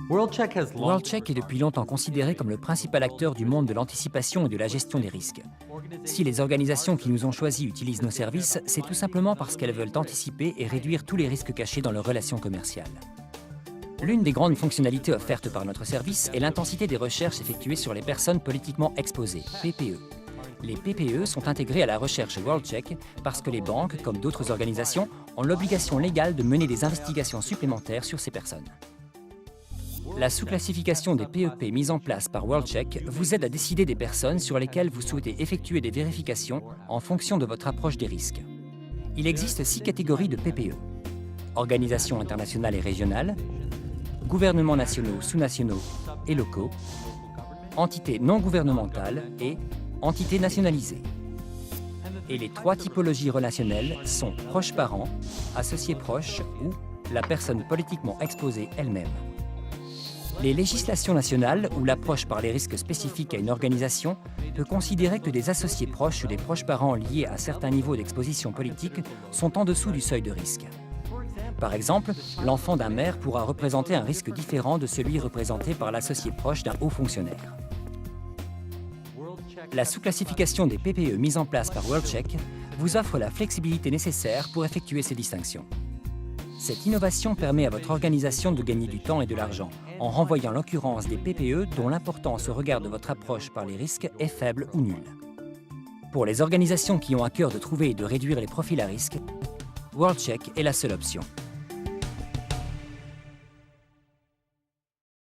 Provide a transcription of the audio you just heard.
WorldCheck est depuis longtemps considéré comme le principal acteur du monde de l'anticipation et de la gestion des risques. Si les organisations qui nous ont choisis utilisent nos services, c'est tout simplement parce qu'elles veulent anticiper et réduire tous les risques cachés dans leurs relations commerciales. L'une des grandes fonctionnalités offertes par notre service est l'intensité des recherches effectuées sur les personnes politiquement exposées, PPE. Les PPE sont intégrés à la recherche WorldCheck parce que les banques, comme d'autres organisations, ont l'obligation légale de mener des investigations supplémentaires sur ces personnes. La sous-classification des PEP mise en place par WorldCheck vous aide à décider des personnes sur lesquelles vous souhaitez effectuer des vérifications en fonction de votre approche des risques. Il existe 6 catégories de PPE. Organisations internationales et régionales, gouvernements nationaux, sous-nationaux et locaux, entités non gouvernementales et entités nationalisées. Et les 3 typologies relationnelles sont proches parents, associés proches ou la personne politiquement exposée elle-même. Les législations nationales, où l'approche par les risques spécifiques à une organisation peut considérer que des associés proches ou des proches parents liés à certains niveaux d'exposition politique sont en dessous du seuil de risque. Par exemple, l'enfant d'un maire pourra représenter un risque différent de celui représenté par l'associé proche d'un haut fonctionnaire. La sous-classification des PPE mise en place par WorldCheck vous offre la flexibilité nécessaire pour effectuer ces distinctions. Cette innovation permet à votre organisation de gagner du temps et de l'argent en renvoyant l'occurrence des PPE dont l'importance au regard de votre approche par les risques est faible ou nulle. Pour les organisations qui ont à cœur de trouver et de réduire les profils à risque, WorldCheck est la seule option.